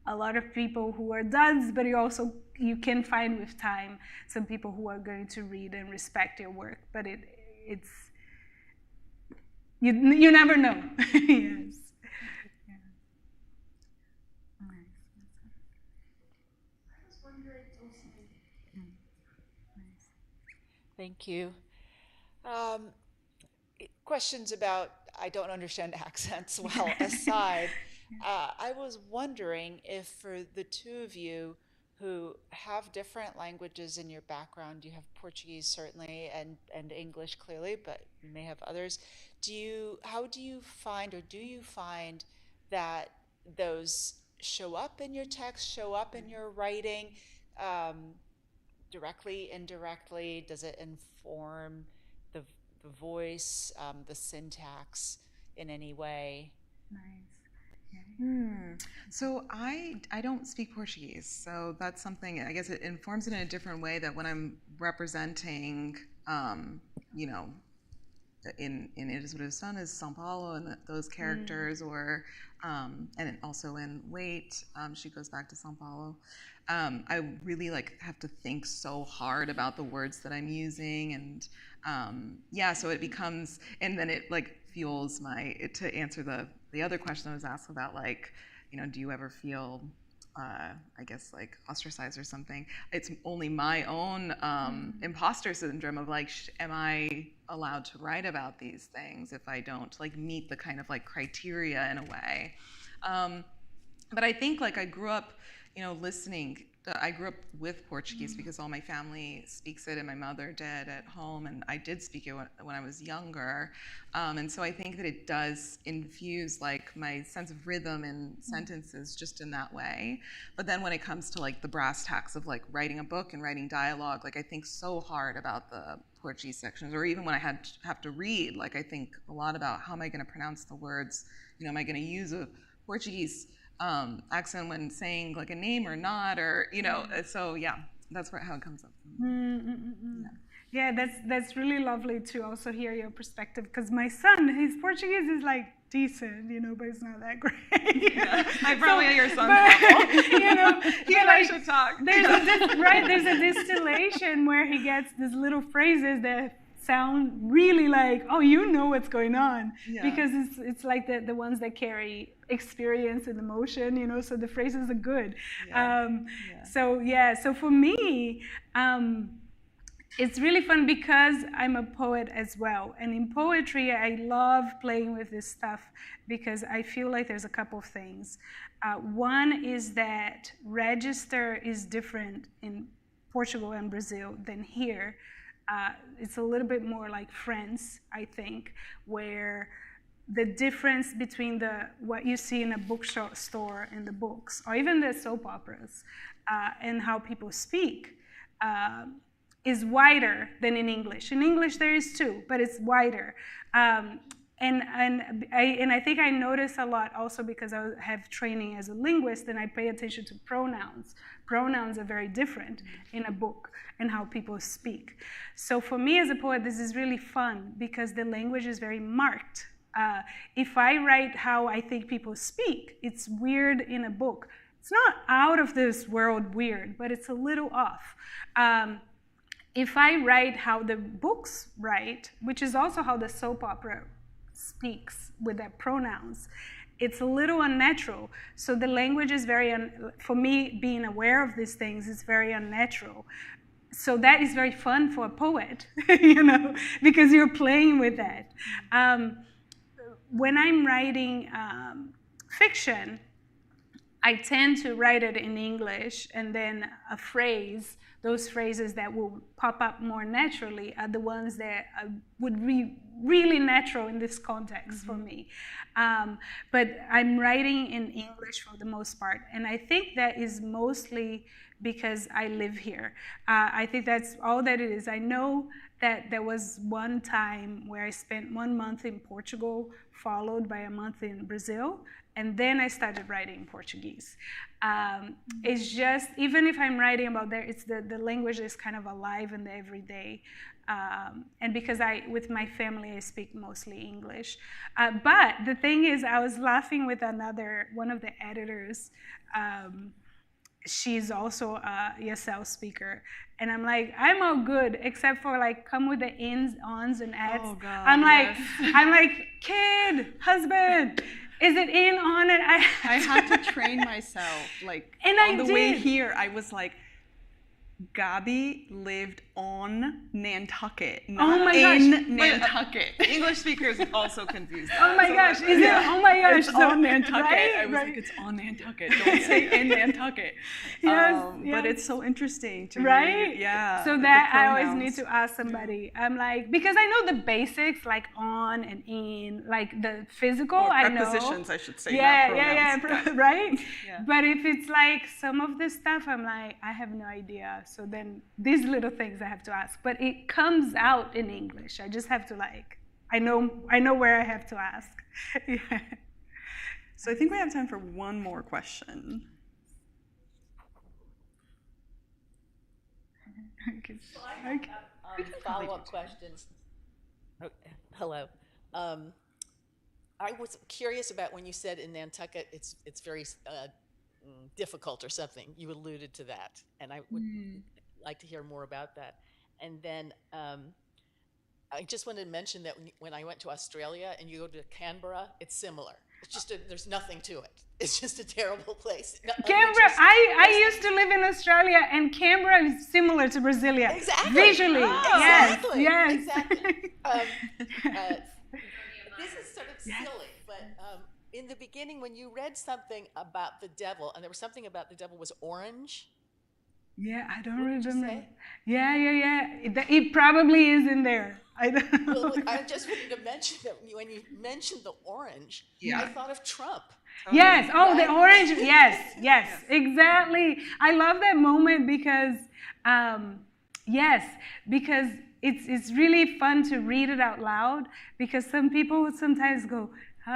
a lot of people who are duds, but you can find with time some people who are going to read and respect your work. But it's you never know. Yes. Thank you. Questions about I don't understand accents well aside. I was wondering if for the two of you who have different languages in your background, you have Portuguese certainly and English clearly, but you may have others. How do you find that those show up in your text, show up in your writing? Directly, indirectly? Does it inform the voice, the syntax in any way? Nice. So I don't speak Portuguese, so that's something, I guess it informs it in a different way that when I'm representing, in It Is What It Is Done is São Paulo and those characters, or and also in Wait, she goes back to São Paulo. I really have to think so hard about the words that I'm using, and so it becomes, and then it fuels to answer the other question I was asked about, do you ever feel ostracized or something? It's only my own imposter syndrome of am I allowed to write about these things if I don't meet the kind of criteria in a way. But I think I grew up, listening. I grew up with Portuguese because all my family speaks it, and my mother did at home, and I did speak it when I was younger. And so I think that it does infuse my sense of rhythm in sentences just in that way. But then when it comes to the brass tacks of writing a book and writing dialogue, I think so hard about the Portuguese sections, or even when I have to read, I think a lot about how am I going to pronounce the words. Am I going to use a Portuguese accent when saying a name or not, or so that's how it comes up. Yeah, that's really lovely to also hear your perspective, because my son, his Portuguese is decent, but it's not that great. I probably at your son's level. He and I should talk. There's a distillation where he gets these little phrases that sound really what's going on, because it's the ones that carry experience and emotion, so the phrases are good. So for me, it's really fun because I'm a poet as well, and in poetry I love playing with this stuff because I feel like there's a couple of things. One is that register is different in Portugal and Brazil than here. It's a little bit more like France, I think, where the difference between what you see in a bookstore and the books, or even the soap operas, and how people speak, is wider than in English. In English there is too, but it's wider. And I think I notice a lot also because I have training as a linguist, and I pay attention to pronouns. Pronouns are very different in a book and how people speak. So for me as a poet, this is really fun because the language is very marked. If I write how I think people speak, it's weird in a book. It's not out of this world weird, but it's a little off. If I write how the books write, which is also how the soap opera speaks with their pronouns, it's a little unnatural. So the language is for me, being aware of these things is very unnatural. So that is very fun for a poet, because you're playing with that. When I'm writing fiction, I tend to write it in English, and then those phrases that will pop up more naturally are the ones that would be really natural in this context for me. But I'm writing in English for the most part, and I think that is mostly because I live here. I think that's all that it is. I know that there was one time where I spent 1 month in Portugal, followed by a month in Brazil, and then I started writing Portuguese. It's just, even if I'm writing about there, it's the language is kind of alive in the everyday. And because with my family, I speak mostly English. But the thing is, I was laughing with one of the editors. She's also a ESL speaker. And I'm like, I'm all good, except for like, come with the ins, ons, and ats. Oh, God, I'm like, yes. I'm like, kid, husband, is it in, on, and I had to train myself. Like, and on the way here, I was like, Gabi lived on Nantucket, not my gosh. in Nantucket. English speakers also confuse that. Oh my gosh, is it? Oh my gosh. It's on Nantucket. Right? I was Right. like, it's on Nantucket. Don't say in Nantucket. Yes, But yes. it's so interesting to Right? read. Yeah. So the that I always pronouns. need to ask somebody. I'm like, because I know the basics, like on and in, like the physical, Or I know. prepositions, I should say. Yeah, not yeah, pronouns. yeah, right? Yeah. But if it's like some of the stuff, I'm like, I have no idea. So then these little things I have to ask. But it comes out in English. I just have to like, I know where I have to ask. Yeah. So I think we have time for one more question. Follow-up questions. Oh, hello. I was curious about when you said in Nantucket it's very difficult or something. You alluded to that, and I would like to hear more about that. And then I just wanted to mention that when I went to Australia and you go to Canberra, it's similar. It's just there's nothing to it. It's just a terrible place. Canberra, I used to live in Australia, and Canberra is similar to Brasilia. Exactly. Visually, yes, Exactly. yes. Exactly. This is sort of silly, but in the beginning, when you read something about the devil, and there was something about the devil was orange. Yeah, I don't What did you remember. say? Yeah. It probably is in there. I don't know. Well, I just wanted to mention that when you mentioned the orange, I thought of Trump. Yes. Oh, the Right? orange. Yes. Exactly. I love that moment because, because it's really fun to read it out loud. Because some people would sometimes go,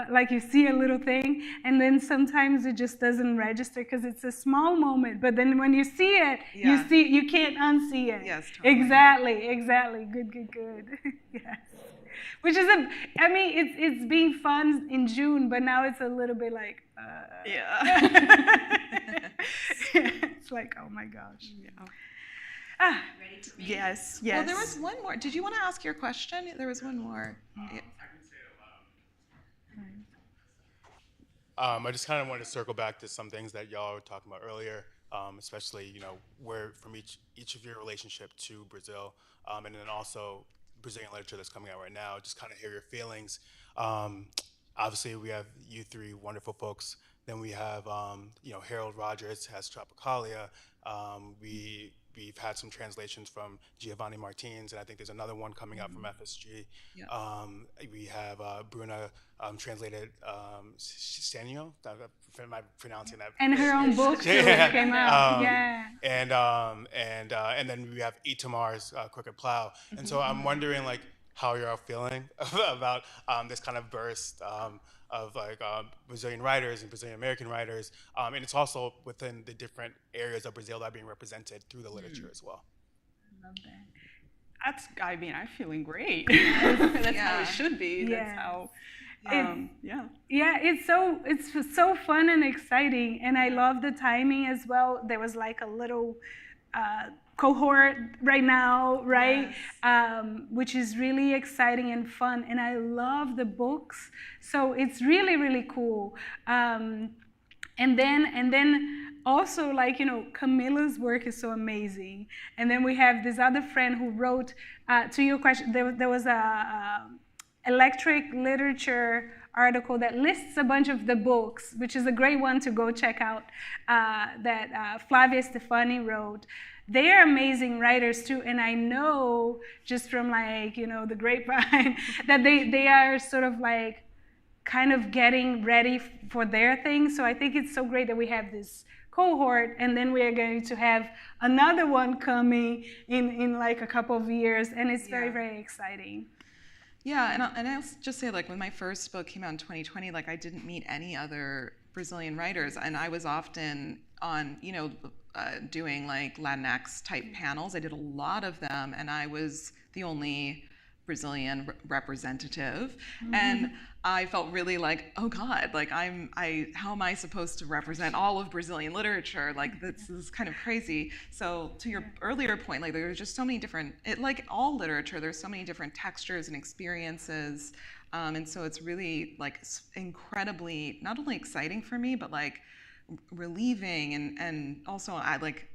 like you see a little thing, and then sometimes it just doesn't register because it's a small moment. But then when you see it, you can't unsee it. Yes, totally. Exactly. Good. Yes. Which is it's being fun in June, but now it's a little bit like, it's like, oh my gosh. Yeah. Ready to read? Yes. Well, there was one more. Did you want to ask your question? There was one more. Yeah. I just kind of wanted to circle back to some things that y'all were talking about earlier, especially, where from each of your relationship to Brazil, and then also Brazilian literature that's coming out right now, just kind of hear your feelings. Obviously, we have you three wonderful folks. Then we have, Harold Rogers has Tropicalia. We've had some translations from Giovanni Martins, and I think there's another one coming out from FSG. Yeah. We have Bruna translated Stanio. Am I pronouncing that? And her own book too came out. And then we have Itamar's Crooked Plow. And so I'm wondering, like, how you're all feeling about this kind of burst of Brazilian writers and Brazilian American writers, and it's also within the different areas of Brazil that are being represented through the literature as well. Love that. I'm feeling great. That's how it should be. Yeah. That's how. Yeah, it's so fun and exciting, and I love the timing as well. There was like a little cohort right now, right? Yes. Which is really exciting and fun, and I love the books, so it's really, really cool. And then also, like, Camila's work is so amazing, and then we have this other friend who wrote to your question. There was a electric literature article that lists a bunch of the books, which is a great one to go check out, that Flavia Stefani wrote. They are amazing writers too, and I know just from the grapevine that they are sort of like kind of getting ready for their thing. So I think it's so great that we have this cohort, and then we are going to have another one coming in like a couple of years, and it's very, very exciting. Yeah, and I'll just say, like, when my first book came out in 2020, like, I didn't meet any other Brazilian writers, and I was often on, doing, like, Latinx type panels. I did a lot of them, and I was the only Brazilian representative, and I felt really like, oh God, like how am I supposed to represent all of Brazilian literature? Like, this is kind of crazy. So to your earlier point, like, there's just so many different, like all literature, there's so many different textures and experiences, and so it's really like incredibly not only exciting for me, but like relieving, and also I like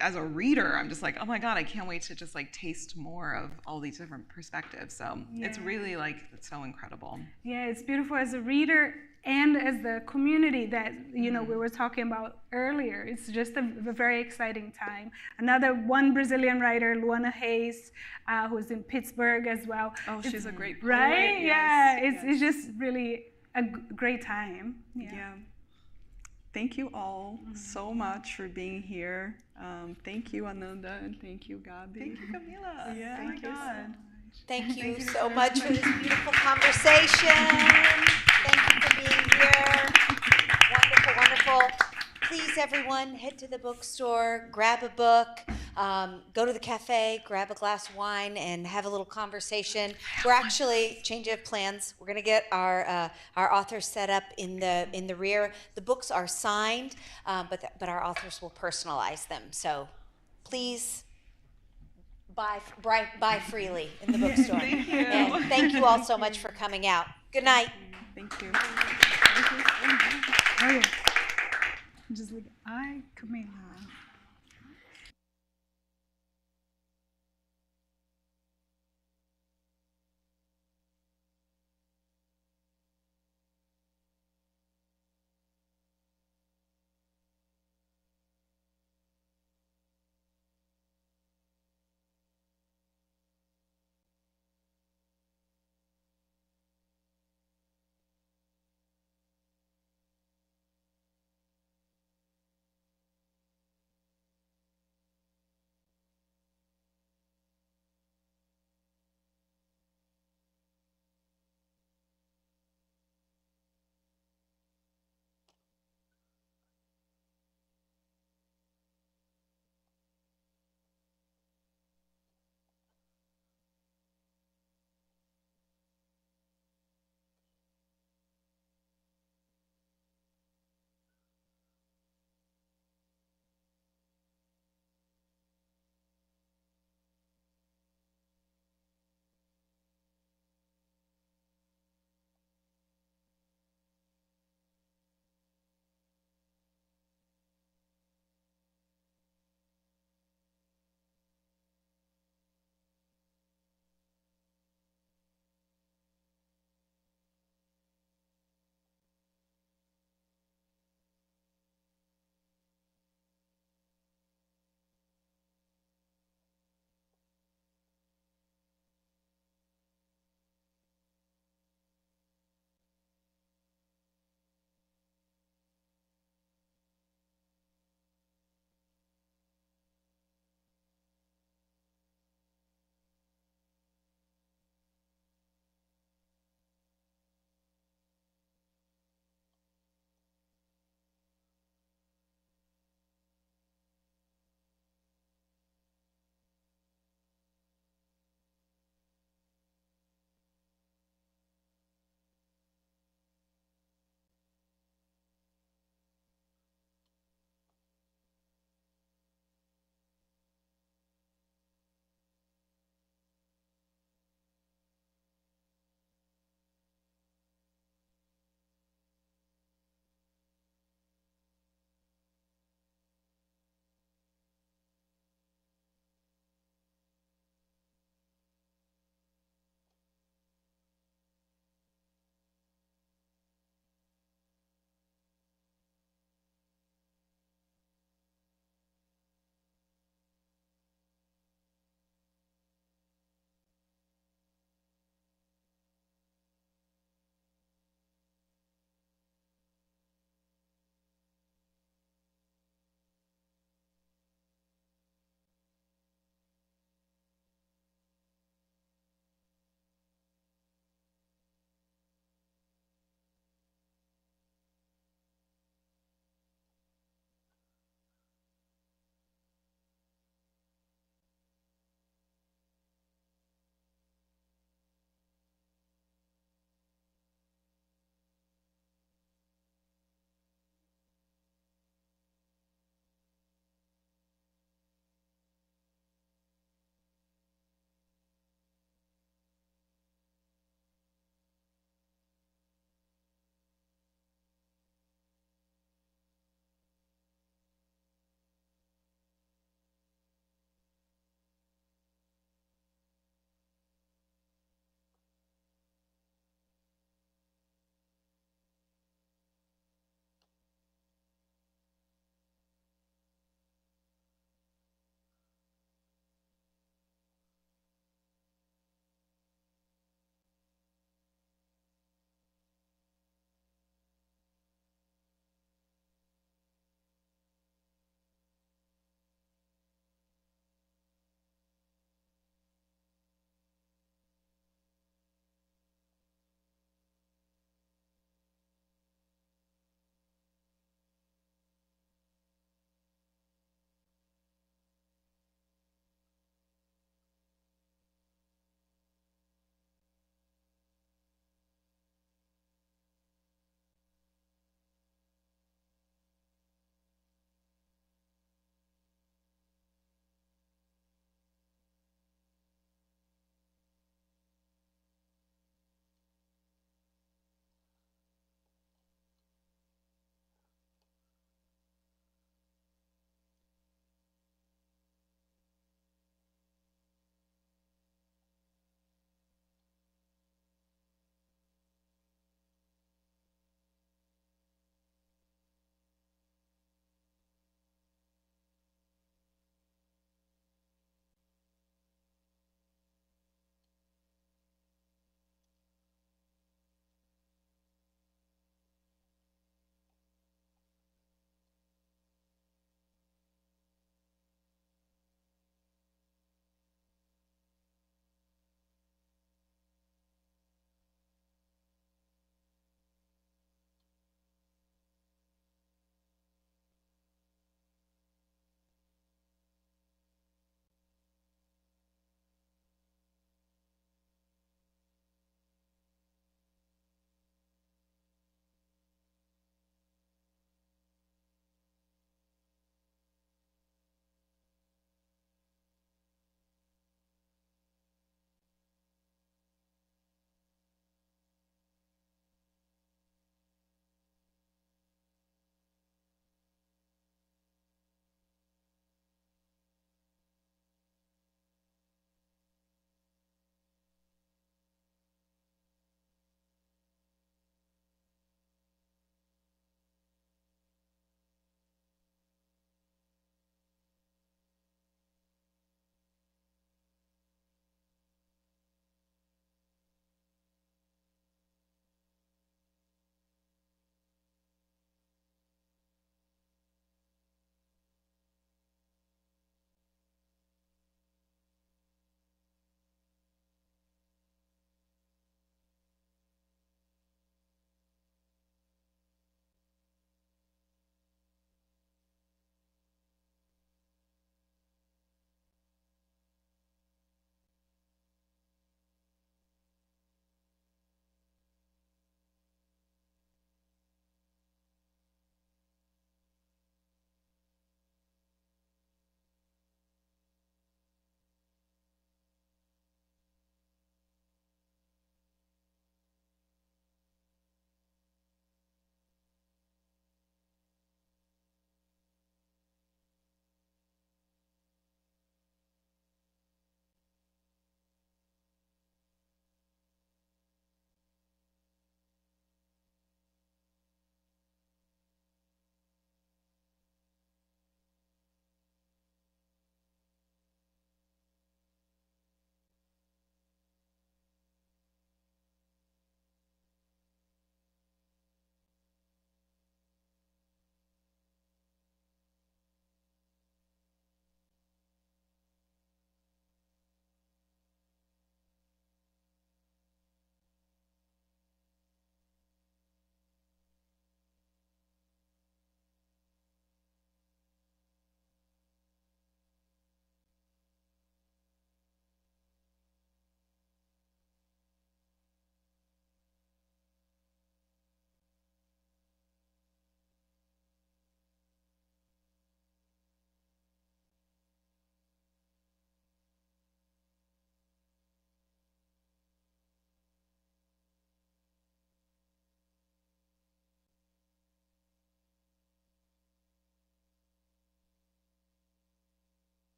as a reader, I'm just like, oh my God, I can't wait to just like taste more of all these different perspectives. So it's really like, it's so incredible. Yeah, it's beautiful as a reader and as the community that, we were talking about earlier. It's just a very exciting time. Another one Brazilian writer, Luana Reis, who's in Pittsburgh as well. Oh, she's a great poet. Right? Yes, Yeah, it's just really a great time. Yeah. Thank you all so much for being here. Thank you, Ananda, and thank you, Gabi. Thank you, Camila. Yeah, Thank you. Thank you so much for this beautiful conversation. Thank you for being here. Wonderful, wonderful. Please, everyone, head to the bookstore, grab a book, go to the cafe, grab a glass of wine, and have a little conversation. We're actually, change of plans, we're going to get our authors set up in the rear. The books are signed, but our authors will personalize them. So please buy freely in the bookstore. Thank you. And thank you all so much for coming out. Good night. Thank you. Oh, yeah. Just like, Camila.